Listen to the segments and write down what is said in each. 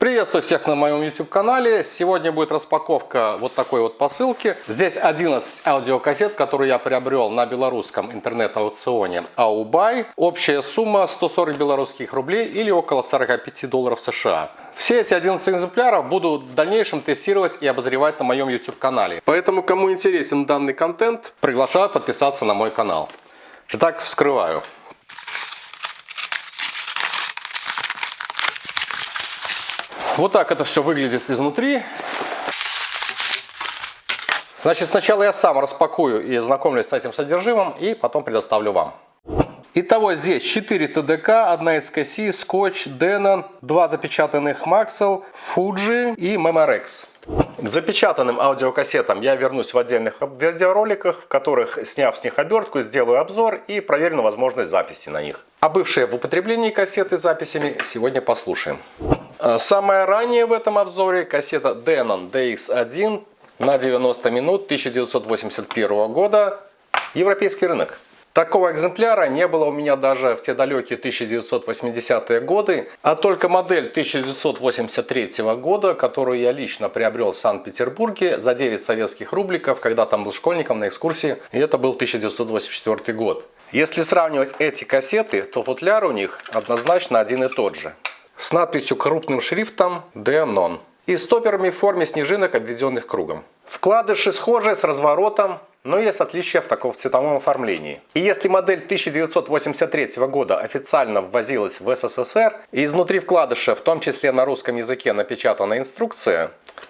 Приветствую всех на моем YouTube канале. Сегодня будет распаковка вот такой вот посылки. Здесь 11 аудиокассет, которые я приобрел на белорусском интернет-аукционе AUBuy. Общая сумма 140 белорусских рублей или около 45 долларов США. Все эти 11 экземпляров буду в дальнейшем тестировать и обозревать на моем YouTube канале. Поэтому, кому интересен данный контент, приглашаю подписаться на мой канал. Итак, вскрываю. Вот так это все выглядит изнутри. Значит, сначала я сам распакую и ознакомлюсь с этим содержимым, и потом предоставлю вам. Итого здесь 4 ТДК, 1 SKC, Scotch, Denon, 2 запечатанных Maxell, Fuji и Memorex. К запечатанным аудиокассетам я вернусь в отдельных видеороликах, в которых, сняв с них обертку, сделаю обзор и проверю на возможность записи на них. А бывшие в употреблении кассеты с записями сегодня послушаем. Самое раннее в этом обзоре кассета Denon DX1 на 90 минут 1981 года. Европейский рынок. Такого экземпляра не было у меня даже в те далекие 1980-е годы, а только модель 1983 года, которую я лично приобрел в Санкт-Петербурге за 9 советских рубликов, когда там был школьником на экскурсии, и это был 1984 год. Если сравнивать эти кассеты, то футляр у них однозначно один и тот же. С надписью крупным шрифтом Denon и стопперами в форме снежинок, обведенных кругом. Вкладыши схожие с разворотом, но есть отличия в таком цветовом оформлении. И если модель 1983 года официально ввозилась в СССР, и изнутри вкладыша, в том числе на русском языке, напечатана инструкция,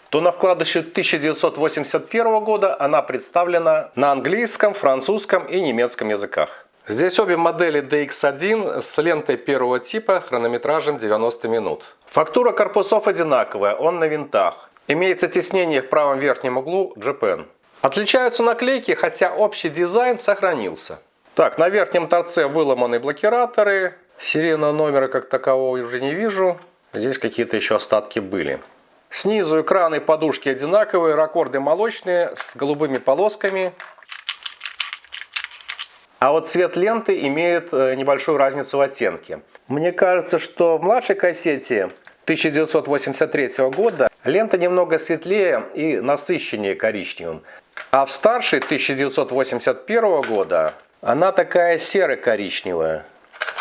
то на вкладыше 1981 года она представлена на английском, французском и немецком языках. Здесь обе модели DX1 с лентой первого типа хронометражем 90 минут. Фактура корпусов одинаковая, он на винтах. Имеется тиснение в правом верхнем углу Japan. Отличаются наклейки, хотя общий дизайн сохранился. Так, на верхнем торце выломаны блокираторы. Серийного номера как такового уже не вижу. Здесь какие-то еще остатки были. Снизу экраны и подушки одинаковые, ракорды молочные с голубыми полосками. А вот цвет ленты имеет небольшую разницу в оттенке. Мне кажется, что в младшей кассете 1983 года лента немного светлее и насыщеннее коричневым. А в старшей 1981 года она такая серо-коричневая.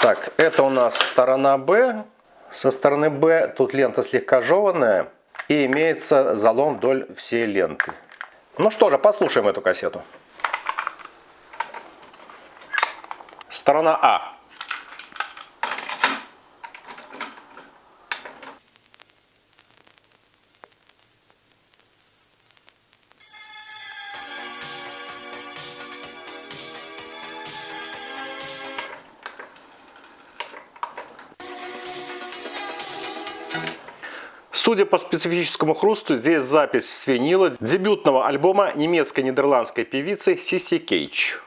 Так, это у нас сторона Б. Со стороны Б тут лента слегка жеванная и имеется залом вдоль всей ленты. Ну что же, послушаем эту кассету. Сторона А. Судя по специфическому хрусту, здесь запись с винила дебютного альбома немецко-нидерландской певицы Сисси Кейдж.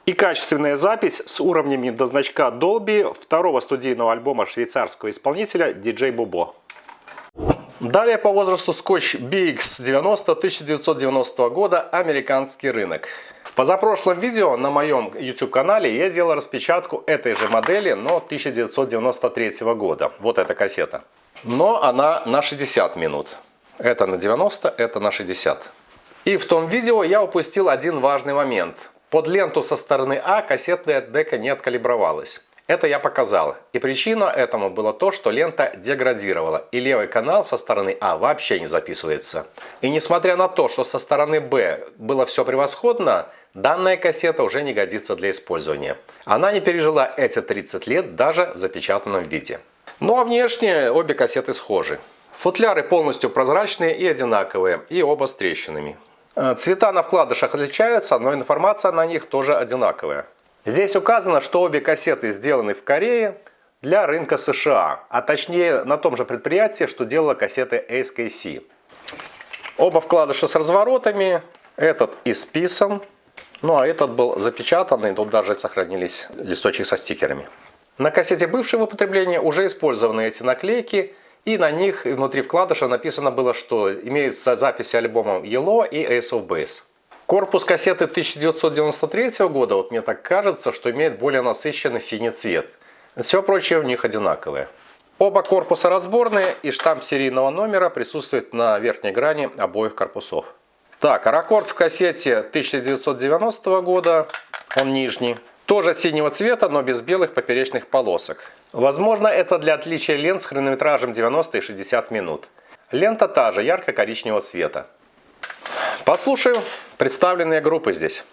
И качественная запись с уровнями до значка Dolby второго студийного альбома швейцарского исполнителя DJ Bobo. Далее по возрасту Scotch BX90 1990 года, американский рынок. В позапрошлом видео на моем YouTube канале я делал распечатку этой же модели, но 1993 года. Вот эта кассета. Но она на 60 минут. Это на 90, это на 60. И в том видео я упустил один важный момент. Под ленту со стороны А кассетная дека не откалибровалась. Это я показал. И причина этому было то, что лента деградировала. И левый канал со стороны А вообще не записывается. И несмотря на то, что со стороны Б было все превосходно, данная кассета уже не годится для использования. Она не пережила эти 30 лет даже в запечатанном виде. Ну а внешне обе кассеты схожи. Футляры полностью прозрачные и одинаковые, и оба с трещинами. Цвета на вкладышах отличаются, но информация на них тоже одинаковая. Здесь указано, что обе кассеты сделаны в Корее для рынка США, а точнее на том же предприятии, что делала кассеты SKC. Оба вкладыша с разворотами, этот исписан, ну а этот был запечатанный, тут даже сохранились листочки со стикерами. На кассете бывшего употребления уже использованы эти наклейки, и на них внутри вкладыша написано было, что имеются записи альбомов Yellow и Ace of Base. Корпус кассеты 1993 года, вот мне так кажется, что имеет более насыщенный синий цвет. Все прочее у них одинаковое. Оба корпуса разборные, и штамп серийного номера присутствует на верхней грани обоих корпусов. Так, ракорд в кассете 1990 года, он нижний. Тоже синего цвета, но без белых поперечных полосок. Возможно, это для отличия лент с хронометражем 90 и 60 минут. Лента та же, ярко-коричневого цвета. Послушаем представленные группы здесь.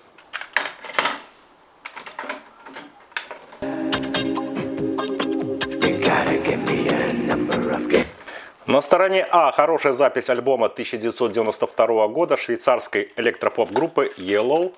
На стороне А хорошая запись альбома 1992 года швейцарской электропоп группы Yellow.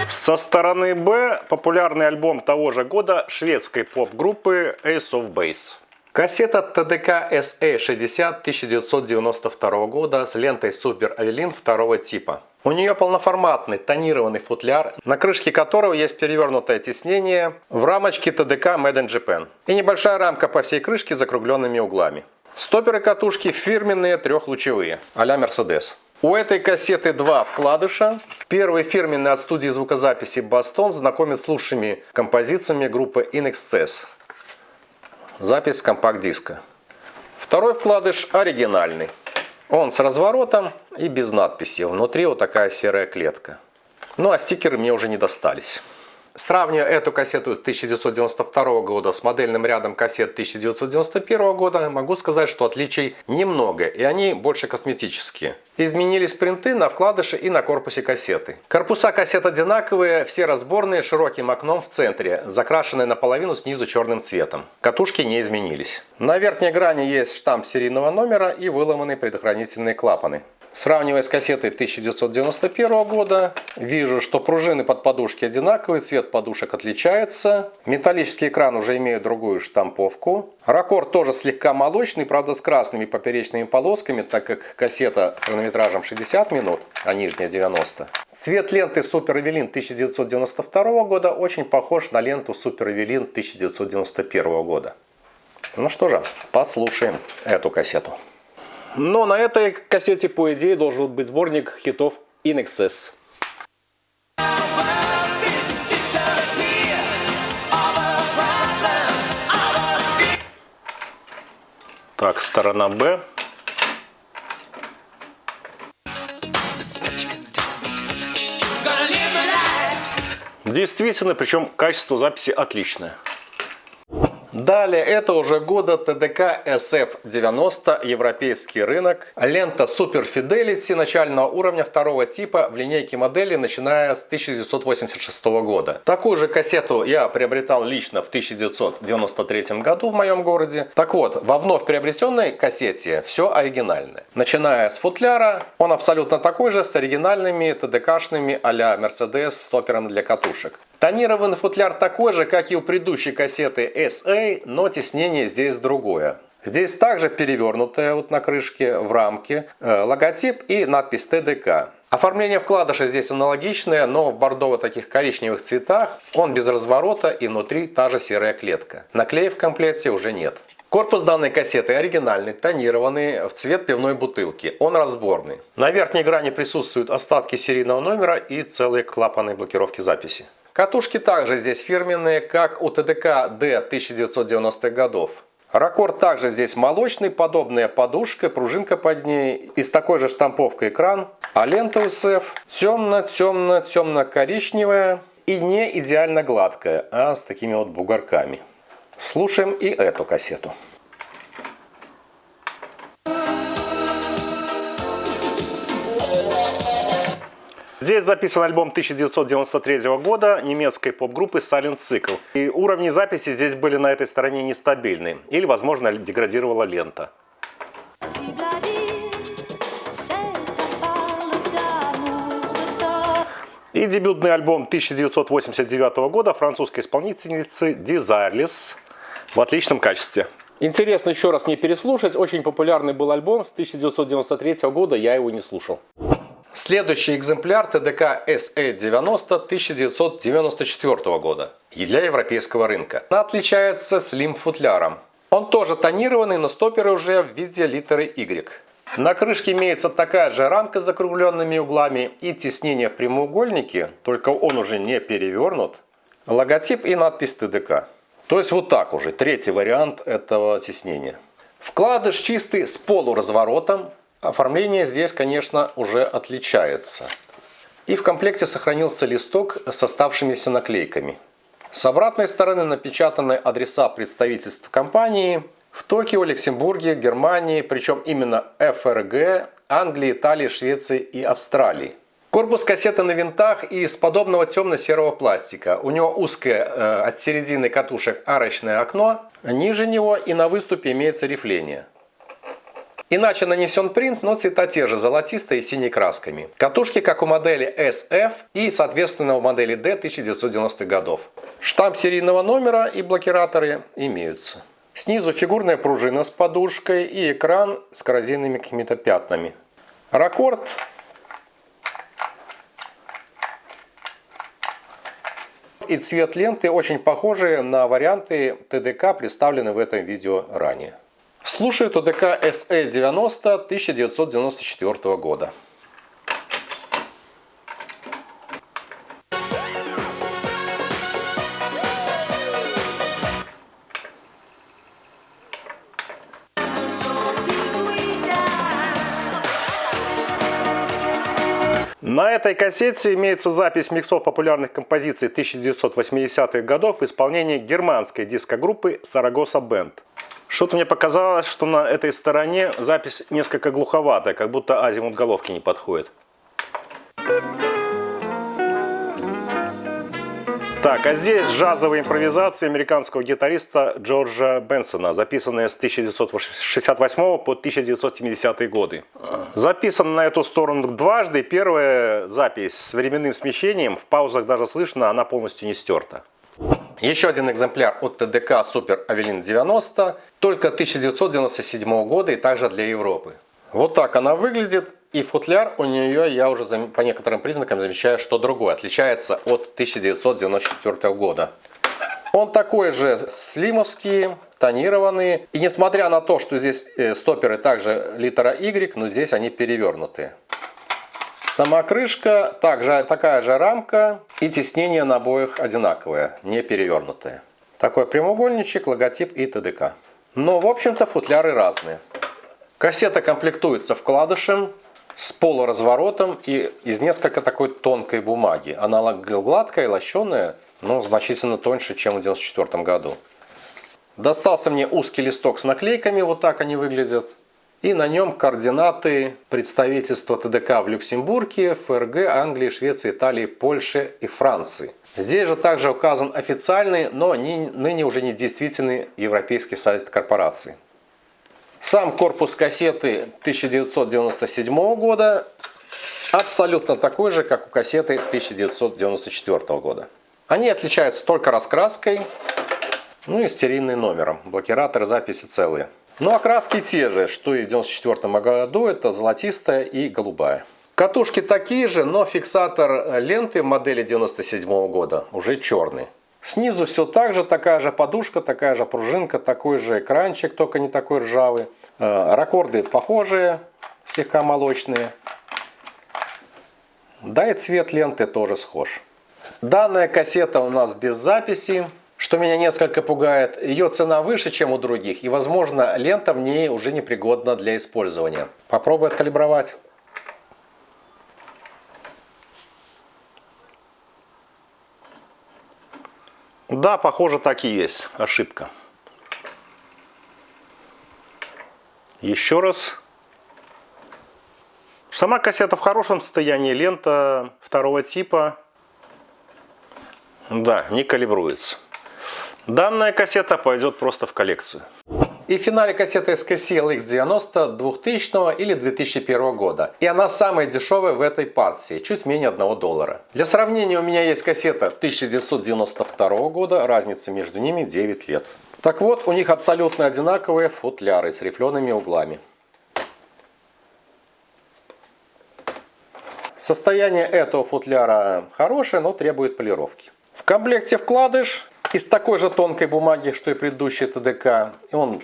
Со стороны Б популярный альбом того же года шведской поп-группы Ace of Base. Кассета ТДК SA60 1992 года с лентой Super Evelyn второго типа. У нее полноформатный тонированный футляр, на крышке которого есть перевернутое тиснение в рамочке ТДК Made in Japan. И небольшая рамка по всей крышке с закругленными углами. Стоперы катушки фирменные трехлучевые, а-ля Mercedes. У этой кассеты два вкладыша. Первый фирменный от студии звукозаписи Boston знакомит с лучшими композициями группы In Excess. Запись с компакт-диска. Второй вкладыш оригинальный. Он с разворотом и без надписи. Внутри вот такая серая клетка. Ну а стикеры мне уже не достались. Сравнивая эту кассету 1992 года с модельным рядом кассет 1991 года, могу сказать, что отличий немного, и они больше косметические. Изменились принты на вкладыше и на корпусе кассеты. Корпуса кассет одинаковые, все разборные, широким окном в центре, закрашенные наполовину снизу черным цветом. Катушки не изменились. На верхней грани есть штамп серийного номера и выломанные предохранительные клапаны. Сравнивая с кассетой 1991 года, вижу, что пружины под подушки одинаковые, цвет подушек отличается. Металлический экран уже имеет другую штамповку. Ракорд тоже слегка молочный, правда с красными поперечными полосками, так как кассета хронометражем 60 минут, а нижняя 90. Цвет ленты Super Evelyn 1992 года очень похож на ленту Super Evelyn 1991 года. Ну что же, послушаем эту кассету. Но на этой кассете, по идее, должен быть сборник хитов In Excess. Так, сторона Б. Действительно, причем качество записи отличное. Далее, это уже года ТДК SF90, европейский рынок. Лента Super Fidelity начального уровня второго типа в линейке моделей, начиная с 1986 года. Такую же кассету я приобретал лично в 1993 году в моем городе. Так вот, во вновь приобретенной кассете все оригинальное. Начиная с футляра, он абсолютно такой же, с оригинальными ТДКшными а-ля Mercedes стопером для катушек. Тонированный футляр такой же, как и у предыдущей кассеты SA, но тиснение здесь другое. Здесь также перевернутая вот на крышке в рамке логотип и надпись ТДК. Оформление вкладыша здесь аналогичное, но в бордово таких коричневых цветах. Он без разворота и внутри та же серая клетка. Наклеек в комплекте уже нет. Корпус данной кассеты оригинальный, тонированный, в цвет пивной бутылки. Он разборный. На верхней грани присутствуют остатки серийного номера и целые клапаны блокировки записи. Катушки также здесь фирменные, как у ТДК D 1990-х годов. Ракорд также здесь молочный, подобная подушка, пружинка под ней и с такой же штамповкой экран. А лента SF темно-коричневая и не идеально гладкая, а с такими вот бугорками. Слушаем и эту кассету. Здесь записан альбом 1993 года немецкой поп-группы Silent Cycle. И уровни записи здесь были на этой стороне нестабильны. Или, возможно, деградировала лента. И дебютный альбом 1989 года французской исполнительницы Desireless в отличном качестве. Интересно еще раз мне переслушать. Очень популярный был альбом с 1993 года, я его не слушал. Следующий экземпляр ТДК SA90 1994 года и для европейского рынка. Она отличается слим-футляром. Он тоже тонированный, но стоперы уже в виде литеры Y. На крышке имеется такая же рамка с закругленными углами и теснение в прямоугольнике, только он уже не перевернут. Логотип и надпись ТДК. То есть вот так уже, третий вариант этого теснения. Вкладыш чистый с полуразворотом. Оформление здесь, конечно, уже отличается. И в комплекте сохранился листок с оставшимися наклейками. С обратной стороны напечатаны адреса представительств компании в Токио, Люксембурге, Германии, причем именно ФРГ, Англии, Италии, Швеции и Австралии. Корпус кассеты на винтах из подобного темно-серого пластика. У него узкое от середины катушек арочное окно, ниже него и на выступе имеется рифление. Иначе нанесен принт, но цвета те же, золотистые и синей красками. Катушки, как у модели SF и, соответственно, у модели D 1990-х годов. Штамп серийного номера и блокираторы имеются. Снизу фигурная пружина с подушкой и экран с коррозийными какими-то пятнами. Ракорд. И цвет ленты очень похожие на варианты ТДК, представленные в этом видео ранее. Слушаю ТДК SE90 1994 года. На этой кассете имеется запись миксов популярных композиций 1980-х годов в исполнении германской диско-группы Saragossa Band. Что-то мне показалось, что на этой стороне запись несколько глуховатая, как будто азимут головки не подходит. Так, а здесь джазовые импровизации американского гитариста Джорджа Бенсона, записанные с 1968 по 1970 годы. Записано на эту сторону дважды. Первая запись с временным смещением, в паузах даже слышно, она полностью не стерта. Еще один экземпляр от ТДК Super Avelin 90, только 1997 года и также для Европы. Вот так она выглядит. И футляр у нее, я уже по некоторым признакам замечаю, что другой, отличается от 1994 года. Он такой же слимовский, тонированный. И несмотря на то, что здесь стоперы также литера Y, но здесь они перевернутые. Сама крышка, такая же рамка и теснение на обоих одинаковое, не перевернутое. Такой прямоугольничек, логотип и ТДК. Но в общем-то футляры разные. Кассета комплектуется вкладышем с полуразворотом и из несколько такой тонкой бумаги. Она гладкая, лощеная, но значительно тоньше, чем в 1994 году. Достался мне узкий листок с наклейками, вот так они выглядят. И на нем координаты представительства ТДК в Люксембурге, ФРГ, Англии, Швеции, Италии, Польше и Франции. Здесь же также указан официальный, но ныне уже не действительный европейский сайт корпорации. Сам корпус кассеты 1997 года абсолютно такой же, как у кассеты 1994 года. Они отличаются только раскраской, ну и стерильным номером. Блокираторы записи целые. Но окраски те же, что и в 1994 году, это золотистая и голубая. Катушки такие же, но фиксатор ленты модели 1997 года уже черный. Снизу все так же, такая же подушка, такая же пружинка, такой же экранчик, только не такой ржавый. Ракорды похожие, слегка молочные. Да и цвет ленты тоже схож. Данная кассета у нас без записи, что меня несколько пугает. Ее цена выше, чем у других, и, возможно, лента в ней уже непригодна для использования. Попробую откалибровать. Да, похоже, так и есть. Ошибка. Еще раз. Сама кассета в хорошем состоянии. Лента второго типа. Да, не калибруется. Данная кассета пойдет просто в коллекцию. И в финале кассета SKC LX90 2000 или 2001 года. И она самая дешевая в этой партии, чуть менее $1. Для сравнения, у меня есть кассета 1992 года, разница между ними 9 лет. Так вот, у них абсолютно одинаковые футляры с рифлеными углами. Состояние этого футляра хорошее, но требует полировки. В комплекте вкладыш из такой же тонкой бумаги, что и предыдущий ТДК. И он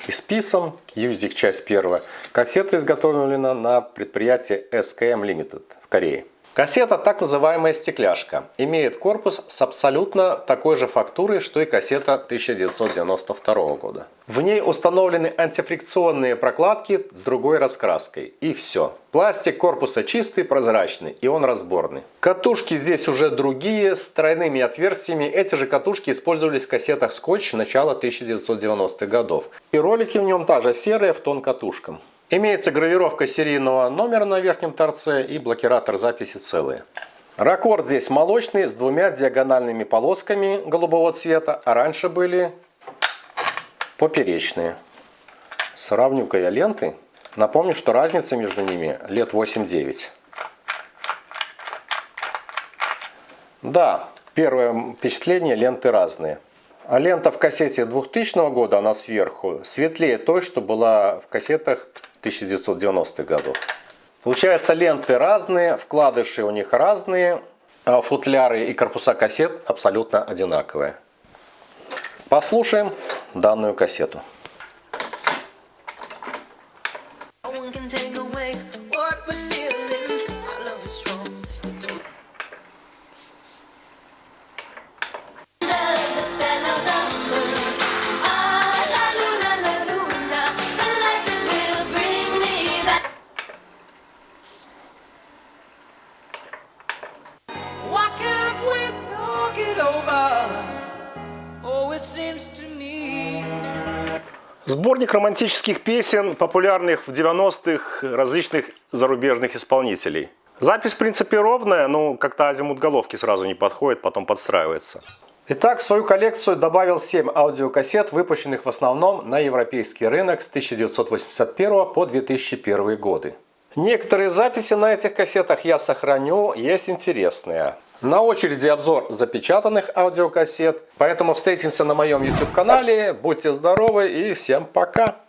исписан, юзик часть первая. Кассета изготовлена на предприятии SKM Limited в Корее. Кассета так называемая стекляшка. Имеет корпус с абсолютно такой же фактурой, что и кассета 1992 года. В ней установлены антифрикционные прокладки с другой раскраской. И все. Пластик корпуса чистый, прозрачный, и он разборный. Катушки здесь уже другие, с тройными отверстиями. Эти же катушки использовались в кассетах скотч начала 1990-х годов. И ролики в нем та же серые в тон катушкам. Имеется гравировка серийного номера на верхнем торце и блокиратор записи целые. Раккорд здесь молочный с двумя диагональными полосками голубого цвета, а раньше были поперечные. Сравню-ка я ленты. Напомню, что разница между ними лет 8-9. Да, первое впечатление, ленты разные. А лента в кассете 2000 года, она сверху, светлее той, что была в кассетах 1990-х годов. Получается, ленты разные, вкладыши у них разные, а футляры и корпуса кассет абсолютно одинаковые. Послушаем данную кассету. Сборник романтических песен, популярных в 90-х различных зарубежных исполнителей. Запись, в принципе, ровная, но как-то азимут головки сразу не подходит, потом подстраивается. Итак, в свою коллекцию добавил 7 аудиокассет, выпущенных в основном на европейский рынок с 1981 по 2001 годы. Некоторые записи на этих кассетах я сохраню, есть интересные. На очереди обзор запечатанных аудиокассет, поэтому встретимся на моем YouTube канале. Будьте здоровы и всем пока!